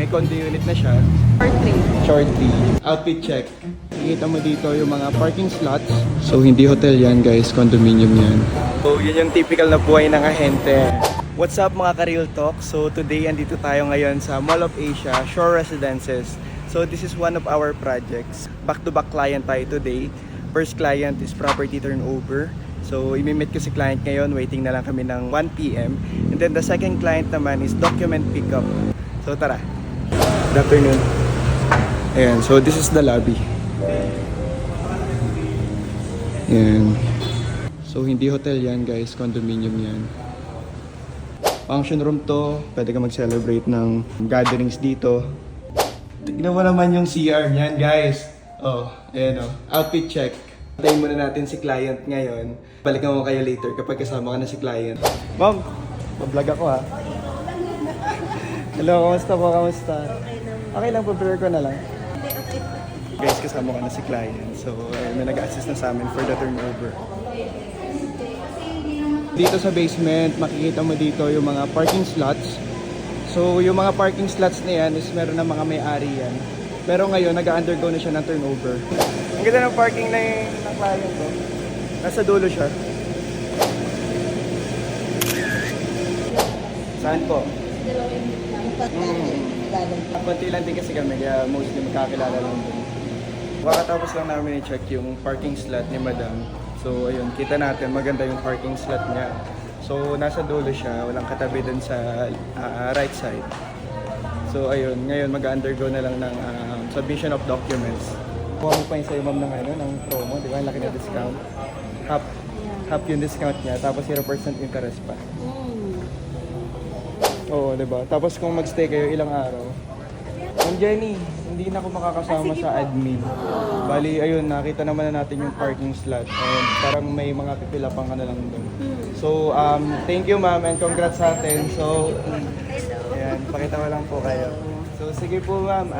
may condo unit na siya. Shorty. Outfit check. Nakikita mo dito yung mga parking slots. So hindi hotel yan guys, condominium yan. So yun yung typical na buhay ng ahente. What's up mga ka-Real Talk? So today andito tayo ngayon sa Mall of Asia, Shore Residences. So this is one of our projects. Back-to-back client tayo today. First client is property turnover. So imi-meet ko si client ngayon, waiting na lang kami ng 1 PM. And then the second client naman is document pickup. So tara. Good afternoon. Ayan, so this is the lobby. Ayan. So hindi hotel yan guys, condominium yan. Function room to, pwede ka mag-celebrate ng gatherings dito. Tignan mo naman yung CR niyan guys. Oh, ayan oh. Outfit check. Tayo muna natin si client ngayon. Balikan ko kayo later kapag kasama ka na si client. Ma'am, pa-vlog ako ha. Hello, kamusta po? Kamusta? Okay lang, prepare ko na lang. Guys, kasama ko na si client. So, may nag-assist na sa amin for the turnover. Dito sa basement, makikita mo dito yung mga parking slots. So, yung mga parking slots na yan is meron na mga may-ari yan. Pero ngayon, nag-undergo na siya ng turnover. Ang ganda ng parking na yung client ko. Nasa dulo siya. Saan po? Konti lang din kasi kami, kaya mostly magkakilala lang din. Kakatapos lang namin i-check yung parking slot ni Madam. So ayun, kita natin maganda yung parking slot niya. So nasa dulo siya, walang katabi dun sa right side. So ayun, ngayon mag-undergo na lang ng submission of documents. Kuha mo pa yung sa'yo ma'am ng promo, di ba? Ang laki na discount. Half yung discount niya, tapos 0% interest pa. Oo, di ba? Tapos kung magstay kayo ilang araw. Ma'am Jenny, hindi na ako makakasama sa admin. Bali, ayun, nakita naman na natin yung parking slot. And parang may mga pipilapang ka na lang doon. So, thank you ma'am and congrats sa atin. So, ayan, pakita ko lang po kayo. So, sige po ma'am,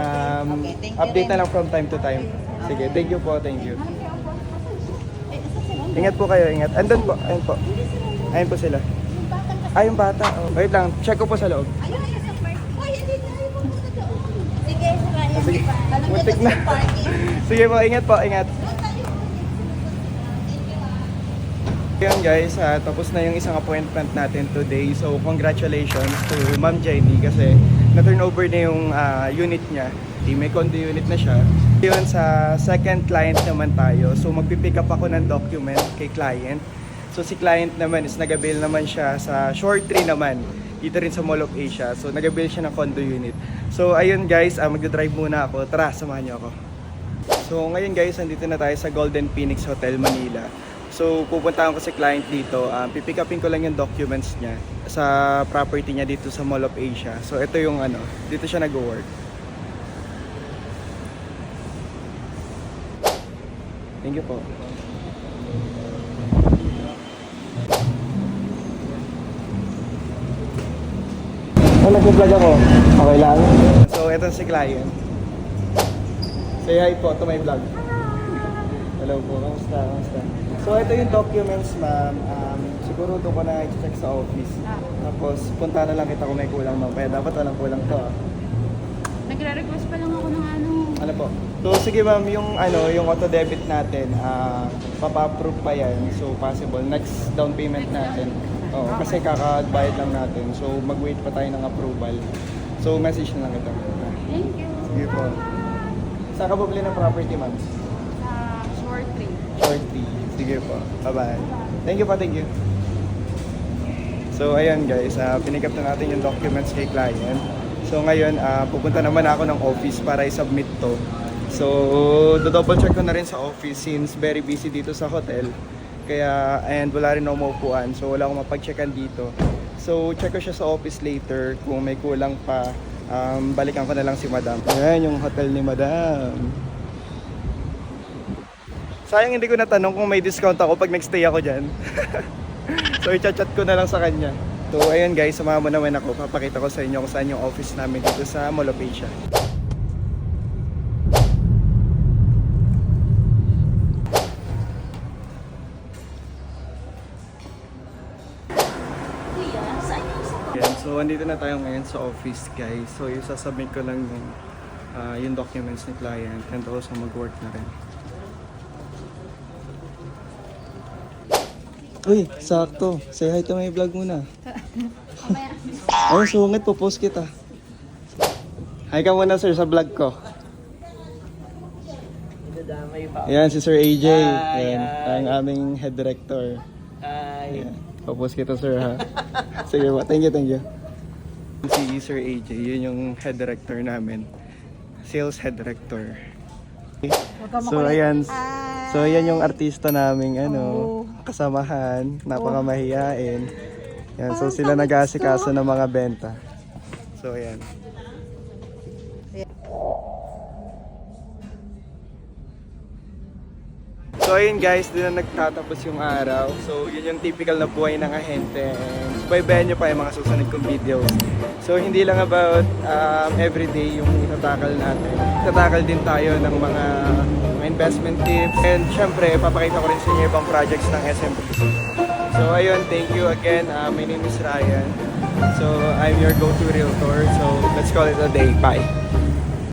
update na lang from time to time. Sige, thank you po, thank you. Ingat po kayo, ingat. Andun po, ayun po. Ayun po sila. Ay, yung bata. Oh, wait lang, check ko po sa loob. Sige, muntik na. Sige po, ingat po, ingat. Ayan guys, tapos na yung isang appointment natin today. So, congratulations to Ma'am Jenny kasi na-turnover na yung unit niya. May condo unit na siya. Yun, sa second client naman tayo. So, magpipick up ako ng document kay client. So, si client naman is nag-avail naman siya sa Shore 3 naman. Dito rin sa Mall of Asia. So, nag-avail siya ng condo unit. So, ayun guys, magdadrive muna ako. Tara, samahan niyo ako. So, ngayon guys, nandito na tayo sa Golden Phoenix Hotel, Manila. So, pupuntahan ko si client dito. Pipick upin ko lang yung documents niya sa property niya dito sa Mall of Asia. So, ito yung dito siya nag-work. Thank you po. Nag-vlog ako. Okay lang? So, ito si client. Say hi po to my vlog. Hello po, kamusta? Kamusta? So, ito yung documents, ma'am. Siguro doon ko na i-check sa office. Tapos, punta na lang kita kung may kulang, ma'am. Kaya dapat walang kulang to. Nagre-request pa lang ako ng Ano po? So, sige ma'am, yung auto-debit natin, papa-approve pa yan. So, possible. Next down payment natin. Oo, kasi kakabayad lang natin. So, mag-wait pa tayo ng approval. So, message na lang ito. Thank you. Sige po. Saan ka bumili ng property, ma'am? Short 3. Shorty. Sige po. Bye-bye. Thank you po, thank you. So, ayan guys, pinick up na natin yung documents kay client. So, ngayon, pupunta naman ako ng office para i-submit to. So, do-double check ko na rin sa office since very busy dito sa hotel. Kaya, and wala rin ako maupuan. So, wala akong mapag-checkan dito. So, check ko siya sa office later. Kung may kulang pa, balikan ko na lang si Madam. Ayan, yung hotel ni Madam. Sayang hindi ko natanong kung may discount ako pag nag-stay ako dyan. So, i-chat ko na lang sa kanya. So, ayun guys, samahan mo naman ako. Papakita ko sa inyo kung saan yung office namin dito sa Mall of Asia. Yan, so So, andito na tayo ngayon sa office, guys. So, yung sasubmit ko lang yung documents ni client and also mag-work na rin. Uy, sakto. Say hi to my vlog muna. Mamaya. Ay, sungit. Popost kita. Hi ka muna, sir, sa vlog ko. Ayan, si Sir AJ. Ayan, ang aming head director. Ayan. Popost kita, sir, ha? Sige ba? Thank you. Si Sir AJ, yun yung head director namin. Sales head director. So, ayan. So, ayan yung artista naming kasamahan. Napakamahiyain. Yan, so sila nag-aasikaso ng mga benta. So, ayan. So ayun guys, doon na nagtatapos yung araw. So yun yung typical na buhay ng ahente. And subaybayan nyo pa yung mga susunod kong videos. So hindi lang about everyday yung itatakal natin. Itatakal din tayo ng mga investment tips. And syempre, papakita ko rin sa inyo ibang projects ng SMBC. So ayun, thank you again. My name is Ryan. So I'm your go-to realtor. So let's call it a day. Bye!